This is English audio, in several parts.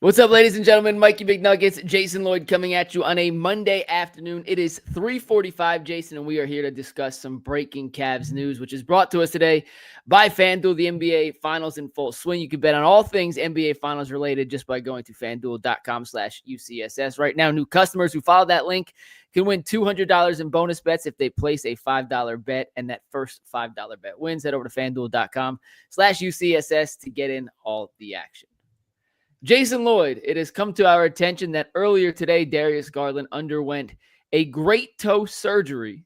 What's up, ladies and gentlemen? Mikey McNuggets, Jason Lloyd coming at you on a Monday afternoon. It is 3:45, Jason, and we are here to discuss some breaking Cavs news, which is brought to us today by FanDuel. The NBA Finals in full swing. You can bet on all things NBA Finals related just by going to FanDuel.com/UCSS. Right now, new customers who follow that link can win $200 in bonus bets if they place a $5 bet, and that first $5 bet wins. Head over to FanDuel.com/UCSS to get in all the action. Jason Lloyd, it has come to our attention that earlier today, Darius Garland underwent a great toe surgery,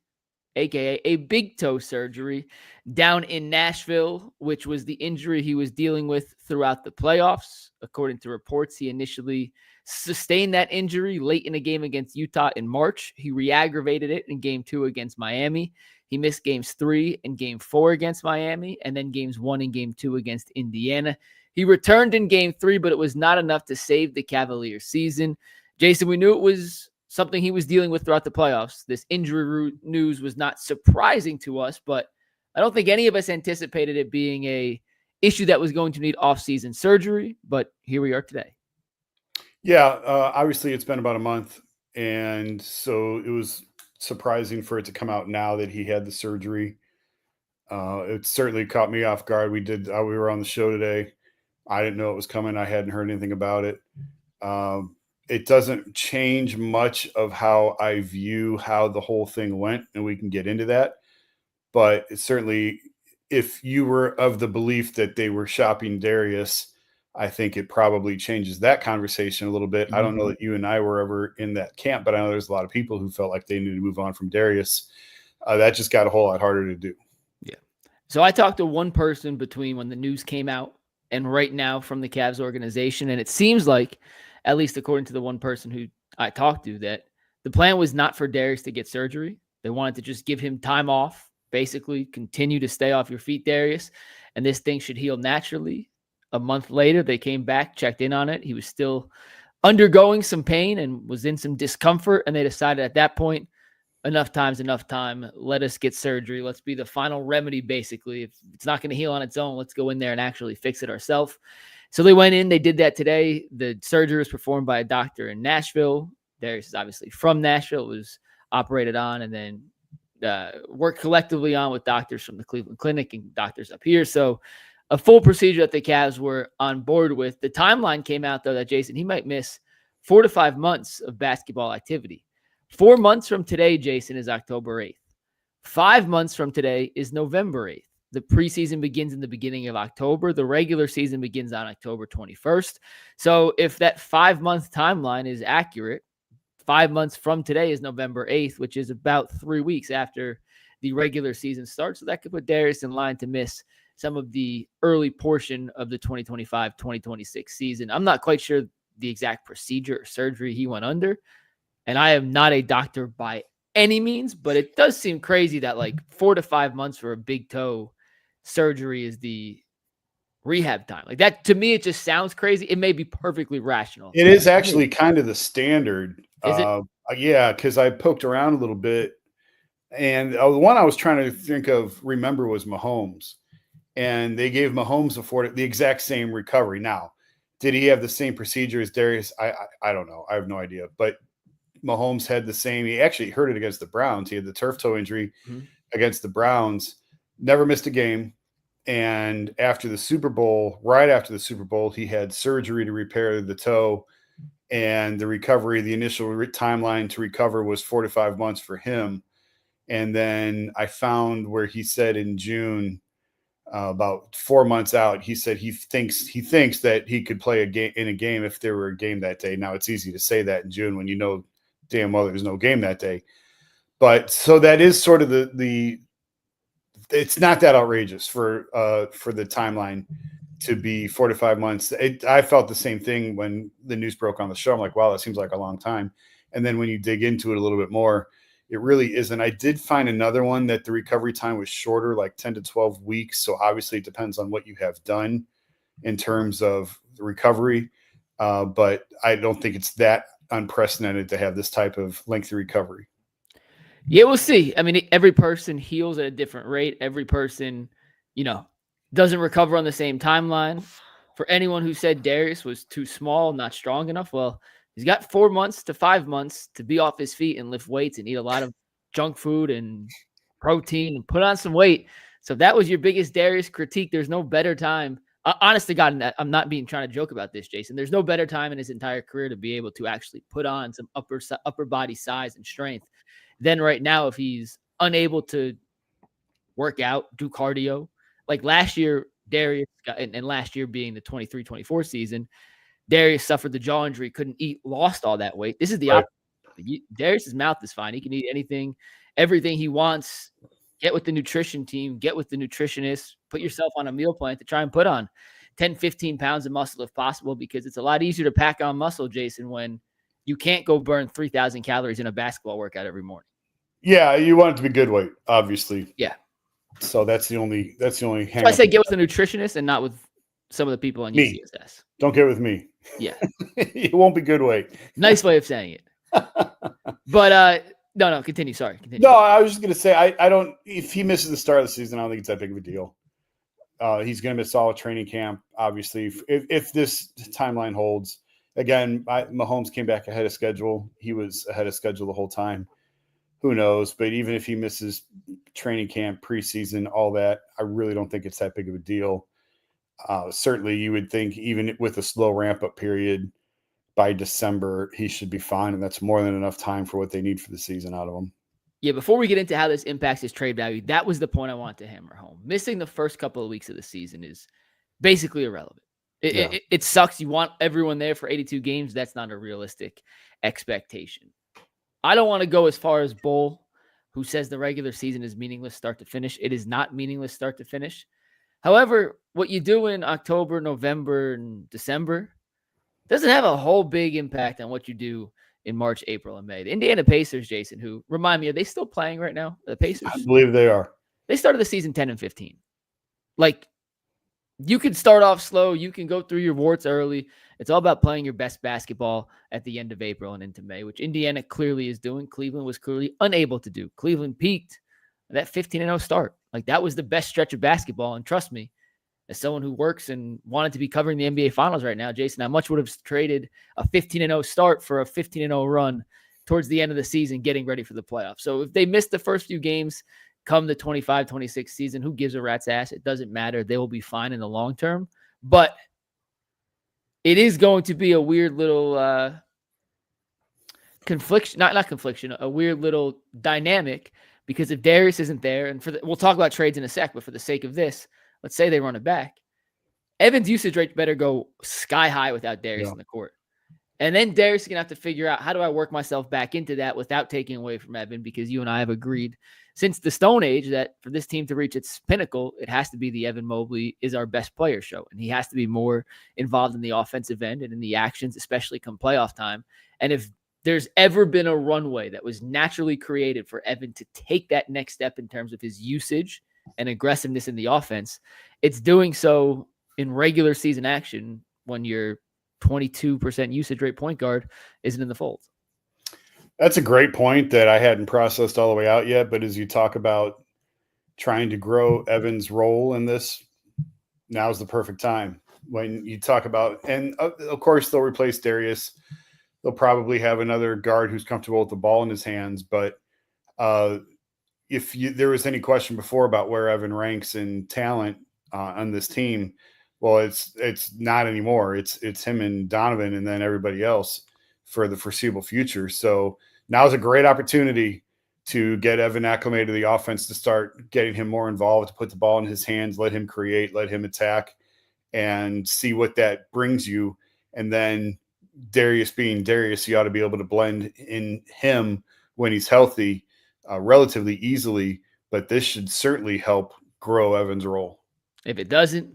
aka a big toe surgery, down in Nashville, which was the injury he was dealing with throughout the playoffs. According to reports, he initially sustained that injury late in a game against Utah in March. He re-aggravated it in game 2 against Miami. He missed games 3 and game 4 against Miami, and then games 1 and game 2 against Indiana. He returned in game 3, but it was not enough to save the Cavaliers season. Jason, we knew it was something he was dealing with throughout the playoffs. This injury news was not surprising to us, but I don't think any of us anticipated it being a issue that was going to need off-season surgery, but here we are today. Yeah, obviously it's been about a month, and so it was surprising for it to come out now that he had the surgery. It certainly caught me off guard. We were on the show today. I didn't know it was coming. I hadn't heard anything about it. It doesn't change much of how I view how the whole thing went, and we can get into that. But it certainly, if you were of the belief that they were shopping Darius, I think it probably changes that conversation a little bit. Mm-hmm. I don't know that you and I were ever in that camp, but I know there's a lot of people who felt like they needed to move on from Darius. That just got a whole lot harder to do. Yeah. So I talked to one person between when the news came out and right now from the Cavs organization, and it seems like, at least according to the one person who I talked to, that the plan was not for Darius to get surgery. They wanted to just give him time off, basically continue to stay off your feet, Darius, and this thing should heal naturally. A month later, they came back, checked in on it. He was still undergoing some pain and was in some discomfort, and they decided at that point, enough time. Let us get surgery. Let's be the final remedy, basically. If it's not going to heal on its own, let's go in there and actually fix it ourselves. So they went in. They did that today. The surgery was performed by a doctor in Nashville. Darius is obviously from Nashville. It was operated on and then worked collectively on with doctors from the Cleveland Clinic and doctors up here. So a full procedure that the Cavs were on board with. The timeline came out, though, that Jason, he might miss 4 to 5 months of basketball activity. 4 months from today, Jason, is October 8th. 5 months from today is November 8th. The preseason begins in the beginning of October. The regular season begins on October 21st. So if that 5-month timeline is accurate, 5 months from today is November 8th, which is about 3 weeks after the regular season starts. So that could put Darius in line to miss some of the early portion of the 2025-2026 season. I'm not quite sure the exact procedure or surgery he went under. And I am not a doctor by any means, but it does seem crazy that like 4 to 5 months for a big toe surgery is the rehab time. Like that, to me, it just sounds crazy. It may be perfectly rational. It is actually kind of the standard. Is it? Yeah, because I poked around a little bit. And the one I was trying to remember was Mahomes. And they gave Mahomes the exact same recovery. Now, did he have the same procedure as Darius? I don't know. I have no idea. But Mahomes had the same. He actually hurt it against the Browns. He had the turf toe injury against the Browns, never missed a game. And after the Super Bowl, right after the Super Bowl, he had surgery to repair the toe. And the recovery, the initial timeline to recover was 4 to 5 months for him. And then I found where he said in June, about 4 months out, he said he thinks that he could play in a game if there were a game that day. Now, it's easy to say that in June when you know damn well there's no game that day. But so that is sort of the it's not that outrageous for the timeline to be 4 to 5 months. I felt the same thing when the news broke on the show. I'm like, wow, that seems like a long time. And then when you dig into it a little bit more, it really isn't. I did find another one that the recovery time was shorter, like 10 to 12 weeks. So obviously it depends on what you have done in terms of the recovery. But I don't think it's that unprecedented to have this type of lengthy recovery. Yeah, we'll see. I mean, every person heals at a different rate. Every person, doesn't recover on the same timeline. for anyone who said Darius was too small, not strong enough, well, he's got 4 months to 5 months to be off his feet and lift weights and eat a lot of junk food and protein and put on some weight. So if that was your biggest Darius critique, there's no better time. Honest to God, I'm not trying to joke about this, Jason. There's no better time in his entire career to be able to actually put on some upper body size and strength than right now if he's unable to work out, do cardio. Like last year, Darius got, and last year being the 23-24 season, Darius suffered the jaw injury, couldn't eat, lost all that weight. This is the opposite. Darius's mouth is fine. He can eat anything, everything he wants. Get with the nutrition team, get with the nutritionist, put yourself on a meal plan to try and put on 10, 15 pounds of muscle if possible, because it's a lot easier to pack on muscle, Jason, when you can't go burn 3,000 calories in a basketball workout every morning. Yeah, you want it to be good weight, obviously. Yeah. So that's the only So I say get with a nutritionist and not with some of the people on me. UCSS. Don't get with me. Yeah. It won't be good weight. Nice way of saying it. But no, continue. Sorry. Continue. No, I was just gonna say I don't, if he misses the start of the season, I don't think it's that big of a deal. He's gonna miss all of training camp, obviously. If this timeline holds. Again, Mahomes came back ahead of schedule. He was ahead of schedule the whole time. Who knows? But even if he misses training camp, preseason, all that, I really don't think it's that big of a deal. Certainly, you would think even with a slow ramp-up period, by December, he should be fine, and that's more than enough time for what they need for the season out of him. Yeah, before we get into how this impacts his trade value, that was the point I wanted to hammer home. Missing the first couple of weeks of the season is basically irrelevant. It sucks. You want everyone there for 82 games. That's not a realistic expectation. I don't want to go as far as Bull, who says the regular season is meaningless start to finish. It is not meaningless start to finish. However, what you do in October, November, and December doesn't have a whole big impact on what you do in March, April, and May. The Indiana Pacers, Jason, who remind me, are they still playing right now? The Pacers? I believe they are. They started the season 10-15. Like, you can start off slow. You can go through your warts early. It's all about playing your best basketball at the end of April and into May, which Indiana clearly is doing. Cleveland was clearly unable to do. Cleveland peaked that 15-0 start. Like, that was the best stretch of basketball. And trust me, as someone who works and wanted to be covering the NBA Finals right now, Jason, I much would have traded a 15-0 start for a 15-0 run towards the end of the season, getting ready for the playoffs. So if they miss the first few games come the 25-26 season, who gives a rat's ass? It doesn't matter. They will be fine in the long term. But it is going to be a weird little confliction, not confliction, a weird little dynamic, because if Darius isn't there, and we'll talk about trades in a sec, but for the sake of this, let's say they run it back. Evan's usage rate better go sky high without Darius in the court. And then Darius is going to have to figure out, how do I work myself back into that without taking away from Evan? Because you and I have agreed since the Stone Age that for this team to reach its pinnacle, it has to be the Evan Mobley is our best player show. And he has to be more involved in the offensive end and in the actions, especially come playoff time. And if there's ever been a runway that was naturally created for Evan to take that next step in terms of his usage and aggressiveness in the offense, it's doing so in regular season action when your 22% usage rate point guard isn't in the fold. That's a great point that I hadn't processed all the way out yet. But as you talk about trying to grow Evan's role in this, now's the perfect time. When you talk about, and of course they'll replace Darius. They'll probably have another guard who's comfortable with the ball in his hands. But if there was any question before about where Evan ranks in talent on this team, well, it's not anymore. It's him and Donovan, and then everybody else for the foreseeable future. So now's a great opportunity to get Evan acclimated to the offense, to start getting him more involved, to put the ball in his hands, let him create, let him attack, and see what that brings you. And then Darius being Darius, you ought to be able to blend in him when he's healthy relatively easily. But this should certainly help grow Evan's role. If it doesn't,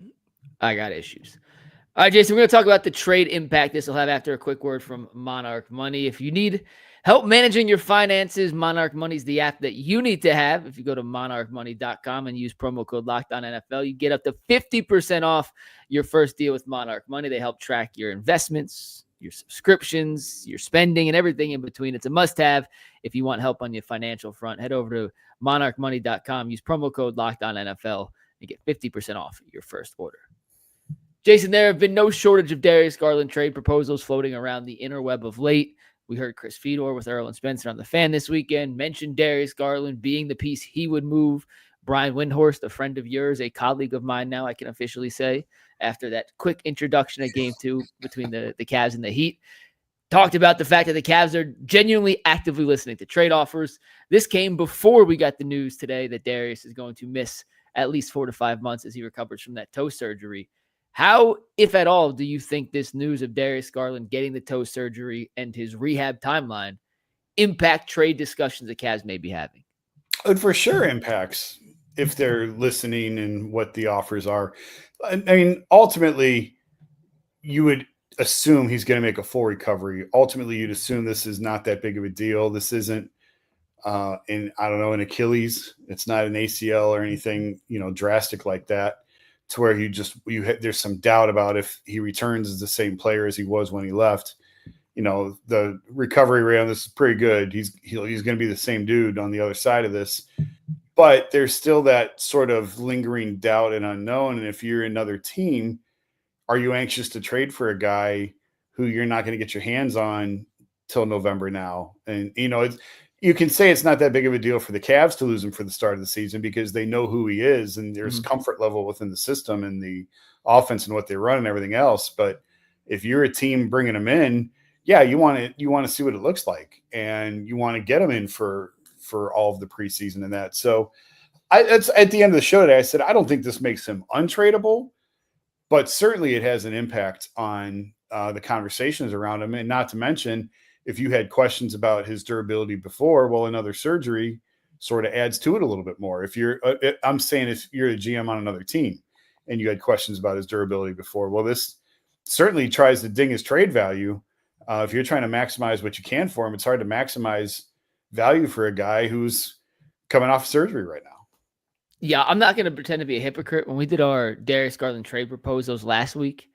I got issues. All right, Jason, we're going to talk about the trade impact this will have after a quick word from Monarch Money. If you need help managing your finances, Monarch Money is the app that you need to have. If you go to monarchmoney.com and use promo code LOCKEDONNFL, you get up to 50% off your first deal with Monarch Money. They help track your investments, your subscriptions, your spending, and everything in between. It's a must-have if you want help on your financial front. Head over to monarchmoney.com, use promo code LOCKEDONNFL, and get 50% off your first order. Jason, there have been no shortage of Darius Garland trade proposals floating around the interweb of late. We heard Chris Fedor with Earl and Spencer on The Fan this weekend mention Darius Garland being the piece he would move. Brian Windhorst, a friend of yours, a colleague of mine now, I can officially say, after that quick introduction at Game 2 between the Cavs and the Heat, talked about the fact that the Cavs are genuinely actively listening to trade offers. This came before we got the news today that Darius is going to miss at least 4 to 5 months as he recovers from that toe surgery. How, if at all, do you think this news of Darius Garland getting the toe surgery and his rehab timeline impact trade discussions the Cavs may be having? It for sure impacts if they're listening and what the offers are. I mean, ultimately, you would assume he's going to make a full recovery. Ultimately, you'd assume this is not that big of a deal. This isn't, an Achilles. It's not an ACL or anything, drastic like that, to where there's some doubt about if he returns as the same player as he was when he left. The recovery rate on this is pretty good. He's going to be the same dude on the other side of this, but there's still that sort of lingering doubt and unknown. And if you're another team, are you anxious to trade for a guy who you're not going to get your hands on till November now? And, you can say it's not that big of a deal for the Cavs to lose him for the start of the season because they know who he is and there's comfort level within the system and the offense and what they run and everything else. But if you're a team bringing him in, yeah, you want to see what it looks like and you want to get him in for all of the preseason and that. So it's at the end of the show today, I said, I don't think this makes him untradeable, but certainly it has an impact on the conversations around him. And not to mention, if you had questions about his durability before, well, another surgery sort of adds to it a little bit more. I'm saying if you're a GM on another team and you had questions about his durability before, well, this certainly tries to ding his trade value. If you're trying to maximize what you can for him, it's hard to maximize value for a guy who's coming off surgery right now. Yeah, I'm not going to pretend to be a hypocrite. When we did our Darius Garland trade proposals last week,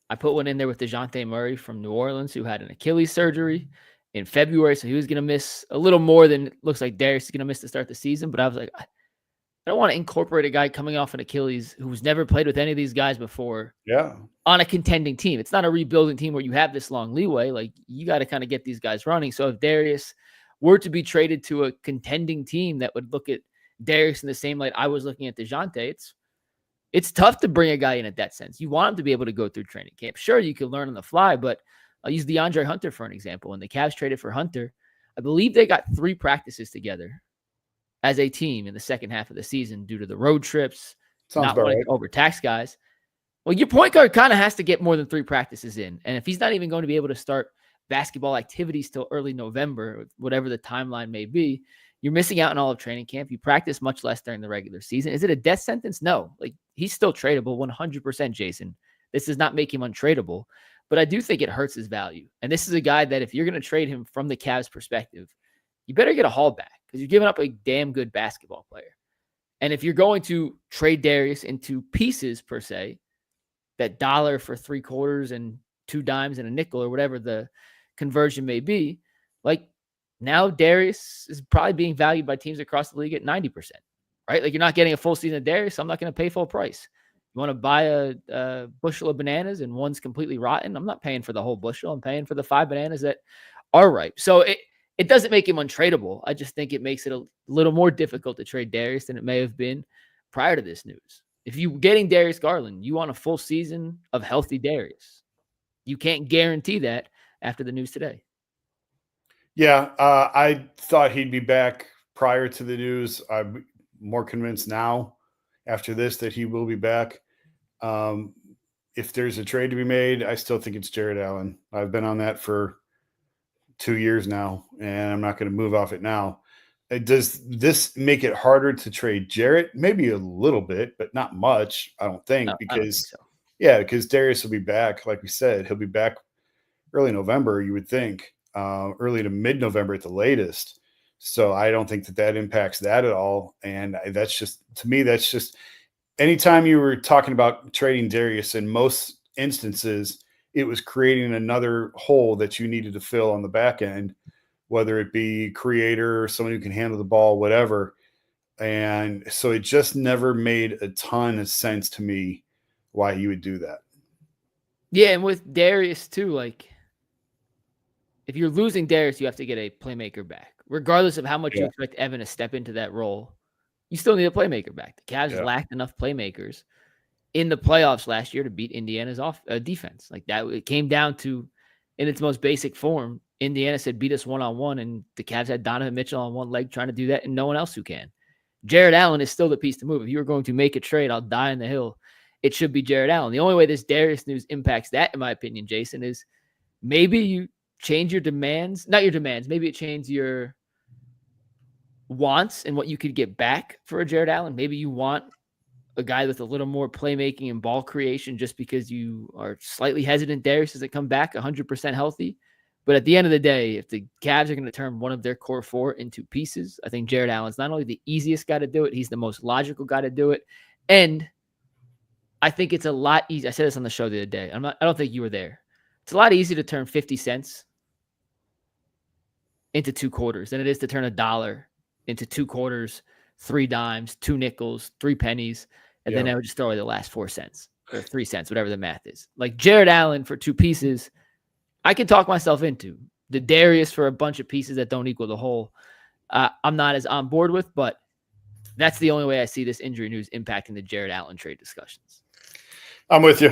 I put one in there with DeJounte Murray from New Orleans, who had an Achilles surgery in February. So he was going to miss a little more than it looks like Darius is going to miss to start the season. But I was like, I don't want to incorporate a guy coming off an Achilles who's never played with any of these guys before on a contending team. It's not a rebuilding team where you have this long leeway. Like, you got to kind of get these guys running. So if Darius were to be traded to a contending team that would look at Darius in the same light I was looking at DeJounte, it's tough to bring a guy in at that sense. You want him to be able to go through training camp. Sure, you can learn on the fly, but I'll use DeAndre Hunter for an example. When the Cavs traded for Hunter, I believe they got 3 practices together as a team in the second half of the season due to the road trips, not wanting to overtax guys. Well, your point guard kind of has to get more than 3 practices in. And if he's not even going to be able to start basketball activities till early November, whatever the timeline may be, you're missing out on all of training camp. You practice much less during the regular season. Is it a death sentence? No. Like, he's still tradable 100%, Jason. This does not make him untradeable, but I do think it hurts his value. And this is a guy that if you're going to trade him from the Cavs perspective, you better get a haul back because you're giving up a damn good basketball player. And if you're going to trade Darius into pieces per se, that $1 for 3/4 and 2 dimes and a nickel or whatever the conversion may be, like, now Darius is probably being valued by teams across the league at 90%, right? Like, you're not getting a full season of Darius, so I'm not going to pay full price. You want to buy a bushel of bananas and one's completely rotten, I'm not paying for the whole bushel. I'm paying for the 5 bananas that are ripe. So it doesn't make him untradeable. I just think it makes it a little more difficult to trade Darius than it may have been prior to this news. If you're getting Darius Garland, you want a full season of healthy Darius. You can't guarantee that after the news today. Yeah, I thought he'd be back prior to the news. I'm more convinced now after this that he will be back. If there's a trade to be made, I still think it's Jared Allen. I've been on that for 2 years now, and I'm not going to move off it now. Does this make it harder to trade Jarrett? Maybe a little bit, but not much, I don't think. No, I don't think so. Yeah, because Darius will be back. Like we said, he'll be back early November, you would think. Early to mid-November at the latest. So I don't think that impacts that at all. And that's just, to me, that's just anytime you were talking about trading Darius, in most instances, it was creating another hole that you needed to fill on the back end, whether it be creator or someone who can handle the ball, whatever. And so it just never made a ton of sense to me why you would do that. Yeah, and with Darius too, like if you're losing Darius, you have to get a playmaker back. Regardless of how much you Yeah. expect Evan to step into that role, you still need a playmaker back. The Cavs Yeah. lacked enough playmakers in the playoffs last year to beat Indiana's defense. Like that, it came down to, in its most basic form, Indiana said beat us one-on-one, and the Cavs had Donovan Mitchell on one leg trying to do that, and no one else who can. Jared Allen is still the piece to move. If you were going to make a trade, I'll die on the hill. It should be Jared Allen. The only way this Darius news impacts that, in my opinion, Jason, is maybe you change your demands, not your demands. Maybe it changes your wants and what you could get back for a Jared Allen. Maybe you want a guy with a little more playmaking and ball creation just because you are slightly hesitant Darius doesn't come back 100% healthy. But at the end of the day, if the Cavs are going to turn one of their core four into pieces, I think Jared Allen's not only the easiest guy to do it, he's the most logical guy to do it. And I think it's a lot easier. I said this on the show the other day. I don't think you were there. It's a lot easier to turn 50 cents into 2 quarters than it is to turn $1 into 2 quarters, 3 dimes, 2 nickels, 3 pennies, and then I would just throw away the last 4 cents or 3 cents, whatever the math is. Like Jared Allen for 2 pieces, I can talk myself into. The Darius for a bunch of pieces that don't equal the whole, I'm not as on board with, but that's the only way I see this injury news impacting the Jared Allen trade discussions. I'm with you.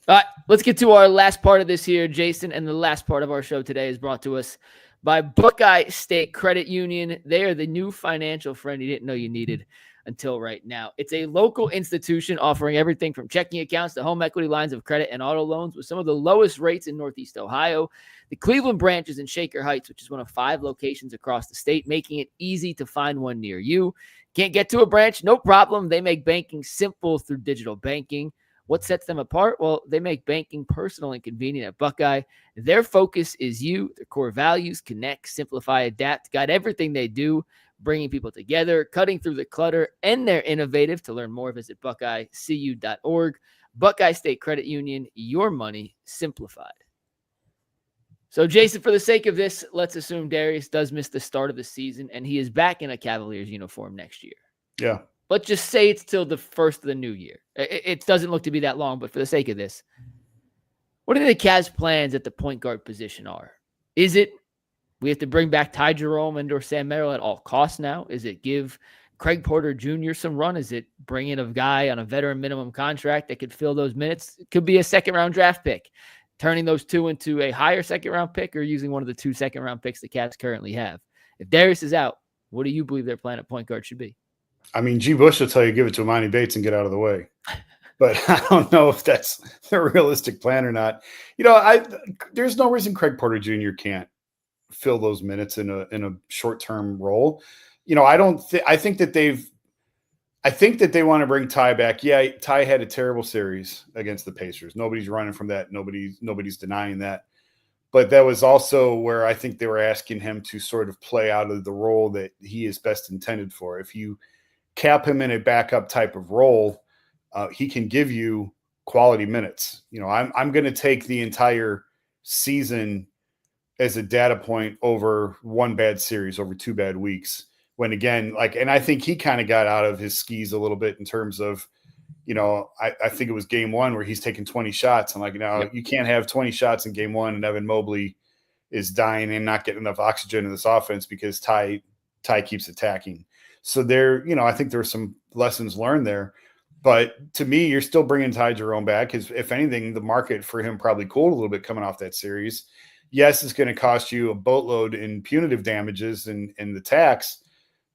All right, let's get to our last part of this here, Jason. And the last part of our show today is brought to us by Buckeye State Credit Union. They are the new financial friend you didn't know you needed until right now. It's a local institution offering everything from checking accounts to home equity lines of credit and auto loans with some of the lowest rates in Northeast Ohio. The Cleveland branch is in Shaker Heights, which is one of 5 locations across the state, making it easy to find one near you. Can't get to a branch? No problem. They make banking simple through digital banking. What sets them apart? Well, they make banking personal and convenient at Buckeye. Their focus is you. Their core values: connect, simplify, adapt, guide everything they do, bringing people together, cutting through the clutter, and they're innovative. To learn more, visit buckeyecu.org. Buckeye State Credit Union, your money simplified. So, Jason, for the sake of this, let's assume Darius does miss the start of the season, and he is back in a Cavaliers uniform next year. Yeah. Let's just say it's till the first of the new year. It doesn't look to be that long, but for the sake of this, what are the Cavs' plans at the point guard position are? Is it we have to bring back Ty Jerome and or Sam Merrill at all costs now? Is it give Craig Porter Jr. some run? Is it bring in a guy on a veteran minimum contract that could fill those minutes? It could be a second-round draft pick, turning those 2 into a higher second-round pick or using one of the 2 second-round picks the Cavs currently have. If Darius is out, what do you believe their plan at point guard should be? I mean, G. Bush will tell you give it to Imani Bates and get out of the way. But I don't know if that's the realistic plan or not. You know, there's no reason Craig Porter Jr. can't fill those minutes in a short-term role. You know, I think that they want to bring Ty back. Yeah, Ty had a terrible series against the Pacers. Nobody's running from that. Nobody's denying that. But that was also where I think they were asking him to sort of play out of the role that he is best intended for. If you cap him in a backup type of role, he can give you quality minutes. You know, I'm going to take the entire season as a data point over one bad series, over 2 bad weeks. When again, and I think he kind of got out of his skis a little bit in terms of, you know, I think it was game 1 where he's taking 20 shots. I'm like, no, you can't have 20 shots in game 1 and Evan Mobley is dying and not getting enough oxygen in this offense because Ty keeps attacking. So there, you know, I think there were some lessons learned there. But to me, you're still bringing Ty Jerome back because if anything, the market for him probably cooled a little bit coming off that series. Yes, it's going to cost you a boatload in punitive damages and the tax.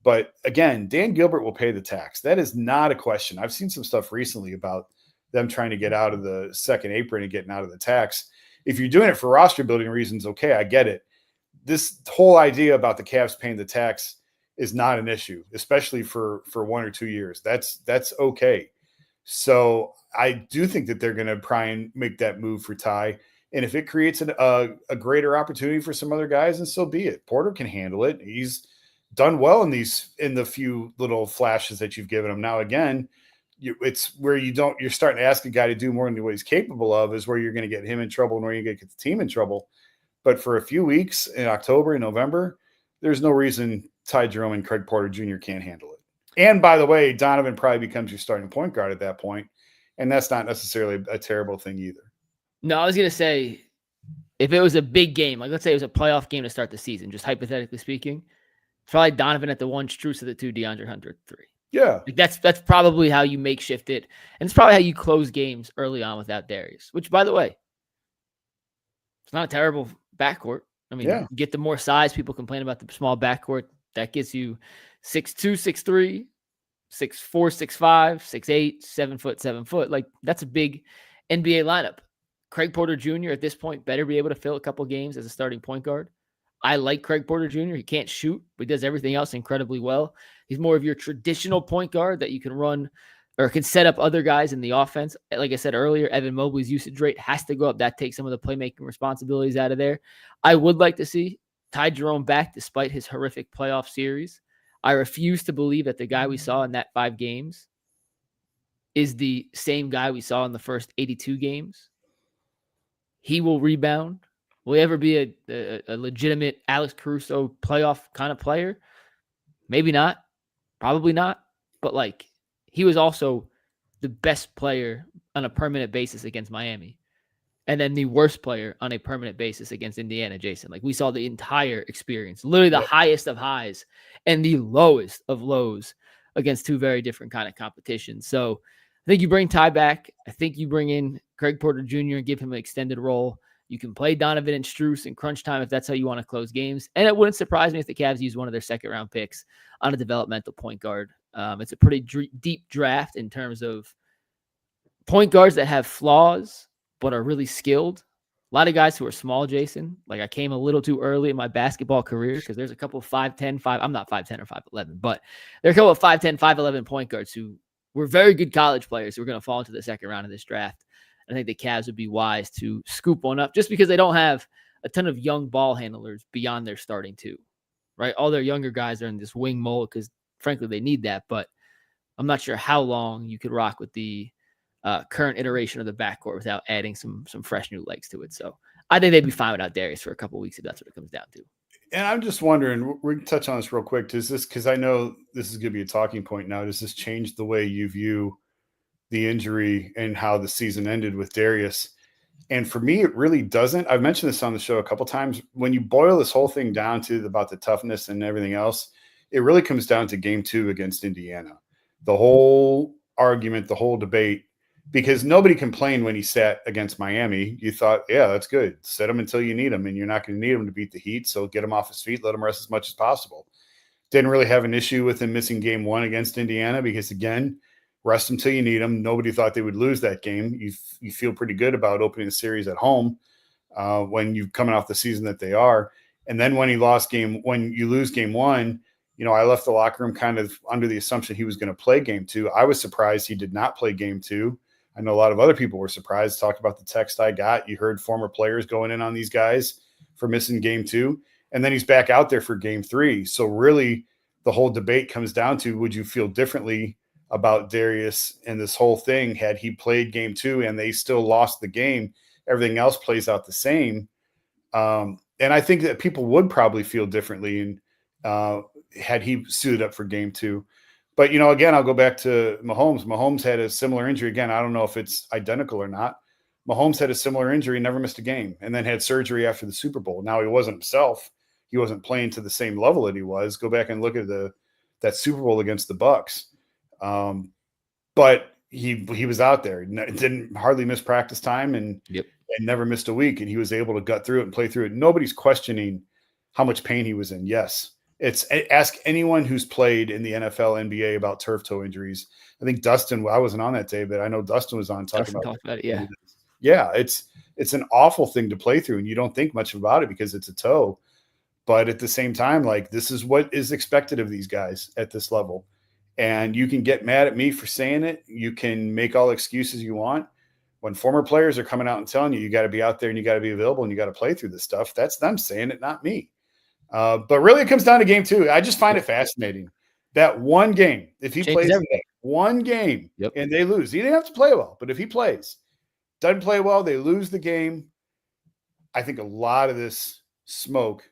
But again, Dan Gilbert will pay the tax. That is not a question. I've seen some stuff recently about them trying to get out of the second apron and getting out of the tax. If you're doing it for roster building reasons, okay, I get it. This whole idea about the Cavs paying the tax is not an issue, especially for 1 or 2 years. That's okay. So I do think that they're going to try and make that move for Ty. And if it creates a greater opportunity for some other guys, then so be it. Porter can handle it. He's done well in the few little flashes that you've given him. Now, again, it's where you're starting to ask a guy to do more than what he's capable of is where you're going to get him in trouble and where you're going to get the team in trouble. But for a few weeks in October and November, there's no reason Ty Jerome and Craig Porter Jr. can't handle it. And by the way, Donovan probably becomes your starting point guard at that point. And that's not necessarily a terrible thing either. No, I was going to say, if it was a big game, like let's say it was a playoff game to start the season, just hypothetically speaking, it's probably Donovan at the 1, Strus at the 2, DeAndre Hunter at the 3. Yeah. Like that's probably how you makeshift it. And it's probably how you close games early on without Darius, which, by the way, it's not a terrible backcourt. I mean, Yeah. you get the more size. People complain about the small backcourt. That gets you 6'2", 6'3", 6'4", 6'5", 6'8", 7 foot, 7 foot. Like that's a big NBA lineup. Craig Porter Jr. at this point better be able to fill a couple games as a starting point guard. I like Craig Porter Jr. He can't shoot, but he does everything else incredibly well. He's more of your traditional point guard that you can run or can set up other guys in the offense. Like I said earlier, Evan Mobley's usage rate has to go up. That takes some of the playmaking responsibilities out of there. I would like to see Ty Jerome back despite his horrific playoff series. I refuse to believe that the guy we saw in that 5 games is the same guy we saw in the first 82 games. He will rebound. Will he ever be a legitimate Alex Caruso playoff kind of player? Maybe not. Probably not. But like, he was also the best player on a permanent basis against Miami. And then the worst player on a permanent basis against Indiana, Jason. Like, we saw the entire experience, literally the highest of highs and the lowest of lows against 2 very different kind of competitions. So I think you bring Ty back. I think you bring in Craig Porter Jr. and give him an extended role. You can play Donovan and Strus in crunch time if that's how you want to close games. And it wouldn't surprise me if the Cavs use one of their second-round picks on a developmental point guard. It's a pretty deep draft in terms of point guards that have flaws but are really skilled. A lot of guys who are small, Jason. Like, I came a little too early in my basketball career because there's a couple of 5'10", I'm not 5'10" or 5'11", but there are a couple of 5'10", 5'11" point guards who were very good college players who are going to fall into the second round of this draft. I think the Cavs would be wise to scoop one up just because they don't have a ton of young ball handlers beyond their starting 2, right? All their younger guys are in this wing mold because, frankly, they need that. But I'm not sure how long you could rock with the current iteration of the backcourt without adding some fresh new legs to it. So I think they'd be fine without Darius for a couple of weeks if that's what it comes down to. And I'm just wondering, we're going to touch on this real quick. Does this, because I know this is going to be a talking point now, does this change the way you view the injury and how the season ended with Darius? And for me, it really doesn't. I've mentioned this on the show a couple times. When you boil this whole thing down to about the toughness and everything else, it really comes down to game 2 against Indiana. The whole argument, the whole debate, because nobody complained when he sat against Miami. You thought, yeah, that's good. Set him until you need him, and you're not going to need him to beat the Heat, so get him off his feet, let him rest as much as possible. Didn't really have an issue with him missing game 1 against Indiana because, again, rest until you need them. Nobody thought they would lose that game. You feel pretty good about opening the series at home when you're coming off the season that they are. And then when you lose game 1, I left the locker room kind of under the assumption he was going to play game 2. I was surprised he did not play game 2. I know a lot of other people were surprised. Talk about the text I got. You heard former players going in on these guys for missing game 2. And then he's back out there for game 3. So really the whole debate comes down to, would you feel differently about Darius and this whole thing had he played game 2 and they still lost the game? Everything else plays out the same. And I think that people would probably feel differently had he suited up for game 2. But, again, I'll go back to Mahomes. Mahomes had a similar injury. Again, I don't know if it's identical or not. Mahomes had a similar injury, never missed a game, and then had surgery after the Super Bowl. Now, he wasn't himself. He wasn't playing to the same level that he was. Go back and look at that Super Bowl against the Bucs. But he was out there. Didn't hardly miss practice time and never missed a week. And he was able to gut through it and play through it. Nobody's questioning how much pain he was in. Yes. Ask anyone who's played in the NFL, NBA about turf toe injuries. I think Dustin, I wasn't on that day, but I know Dustin was on talking about it. Yeah. Yeah. It's an awful thing to play through, and you don't think much about it because it's a toe. But at the same time, like, this is what is expected of these guys at this level. And you can get mad at me for saying it. You can make all excuses you want. When former players are coming out and telling you got to be out there and you got to be available and you got to play through this stuff, that's them saying it, not me. But really, it comes down to game 2. I just find it fascinating that one game, if he plays one game and they lose, he didn't have to play well, but if he doesn't play well, they lose the game. I think a lot of this smoke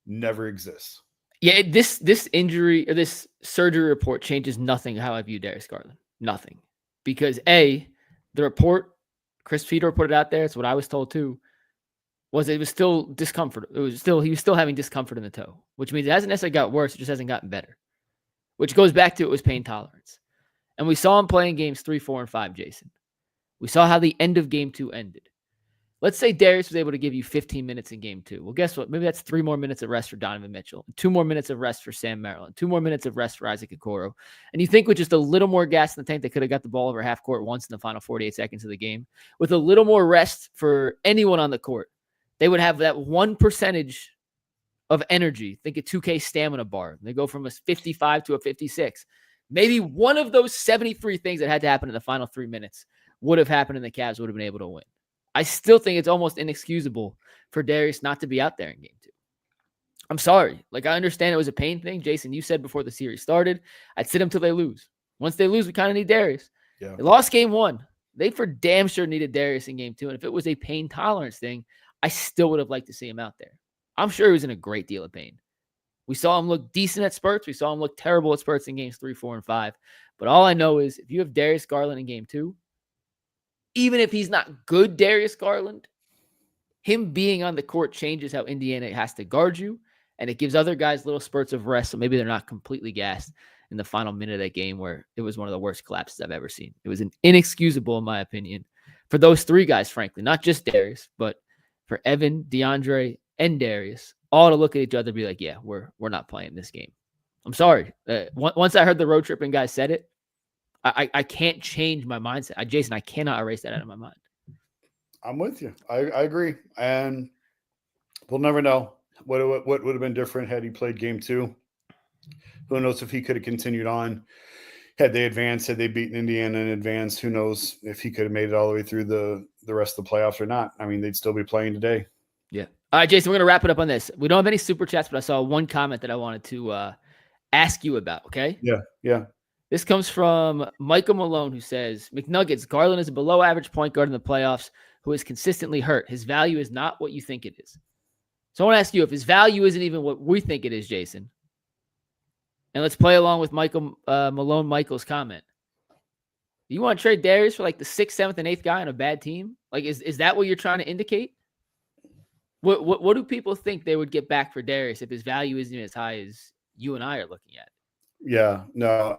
never exists. Yeah, this injury or this surgery report changes nothing how I view Darius Garland. Nothing. Because A, the report Chris Fedor put it out there. It's what I was told too. It was still discomfort. He was still having discomfort in the toe, which means it hasn't necessarily got worse. It just hasn't gotten better, which goes back to it was pain tolerance. And we saw him playing games 3, 4, and 5, Jason. We saw how the end of game 2 ended. Let's say Darius was able to give you 15 minutes in game 2. Well, guess what? Maybe that's 3 more minutes of rest for Donovan Mitchell, 2 more minutes of rest for Sam Maryland, 2 more minutes of rest for Isaac Okoro. And you think with just a little more gas in the tank, they could have got the ball over half court once in the final 48 seconds of the game. With a little more rest for anyone on the court, they would have that 1% of energy. Think a 2K stamina bar. They go from a 55 to a 56. Maybe one of those 73 things that had to happen in the final 3 minutes would have happened and the Cavs would have been able to win. I still think it's almost inexcusable for Darius not to be out there in game 2. I'm sorry. Like, I understand it was a pain thing. Jason, you said before the series started, I'd sit them till they lose. Once they lose, we kind of need Darius. Yeah. They lost game 1. They for damn sure needed Darius in game 2. And if it was a pain tolerance thing, I still would have liked to see him out there. I'm sure he was in a great deal of pain. We saw him look decent at spurts. We saw him look terrible at spurts in games 3, 4, and 5. But all I know is if you have Darius Garland in game 2, even if he's not good Darius Garland, him being on the court changes how Indiana has to guard you, and it gives other guys little spurts of rest, so maybe they're not completely gassed in the final minute of that game where it was one of the worst collapses I've ever seen. It was inexcusable, in my opinion, for those 3 guys, frankly, not just Darius, but for Evan, DeAndre, and Darius, all to look at each other and be like, yeah, we're not playing this game. I'm sorry. Once I heard the road tripping guy said it, I can't change my mindset. Jason, I cannot erase that out of my mind. I'm with you. I agree. And we'll never know what would have been different had he played game 2. Who knows if he could have continued on. Had they advanced, had they beaten Indiana in advance, who knows if he could have made it all the way through the rest of the playoffs or not. I mean, they'd still be playing today. Yeah. All right, Jason, we're going to wrap it up on this. We don't have any super chats, but I saw one comment that I wanted to ask you about, okay? Yeah. This comes from Michael Malone, who says, McNuggets, Garland is a below-average point guard in the playoffs who is consistently hurt. His value is not what you think it is. So I want to ask you, if his value isn't even what we think it is, Jason, and let's play along with Michael's comment. You want to trade Darius for like the 6th, 7th, and 8th guy on a bad team? Like, is that what you're trying to indicate? What do people think they would get back for Darius if his value isn't as high as you and I are looking at? Yeah, no,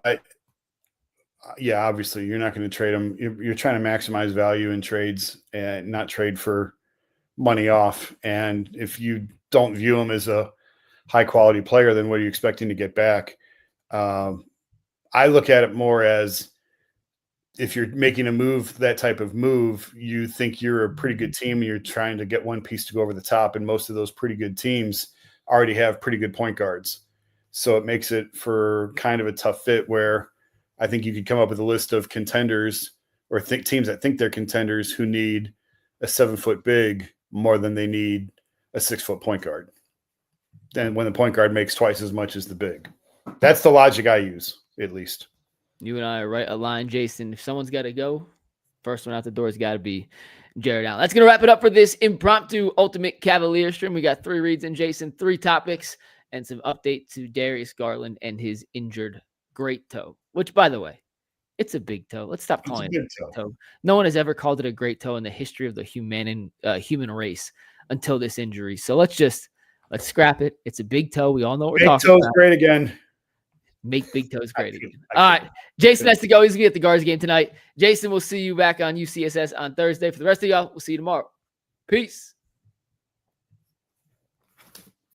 obviously you're not going to trade him. You're trying to maximize value in trades and not trade for money off. And if you don't view him as a high quality player, then what are you expecting to get back? I look at it more as if you're making a move, that type of move, you think you're a pretty good team and you're trying to get one piece to go over the top. And most of those pretty good teams already have pretty good point guards. So it makes it for kind of a tough fit where I think you could come up with a list of contenders or teams that think they're contenders who need a 7-foot big more than they need a 6-foot point guard. Then when the point guard makes twice as much as the big. That's the logic I use, at least. You and I are right aligned, Jason. If someone's got to go, first one out the door has got to be Jared Allen. That's going to wrap it up for this impromptu Ultimate Cavalier stream. We got 3 reads in, Jason, 3 topics, and some update to Darius Garland and his injured great toe, which, by the way, it's a big toe. Let's stop calling it a big toe. No one has ever called it a great toe in the history of the human race until this injury. So let's scrap it. It's a big toe. We all know what we're talking about. Big toe's great again. Make big toes great again. All right. Jason has to go. He's going to be at the Guards game tonight. Jason, we'll see you back on UCSS on Thursday. For the rest of y'all, we'll see you tomorrow. Peace.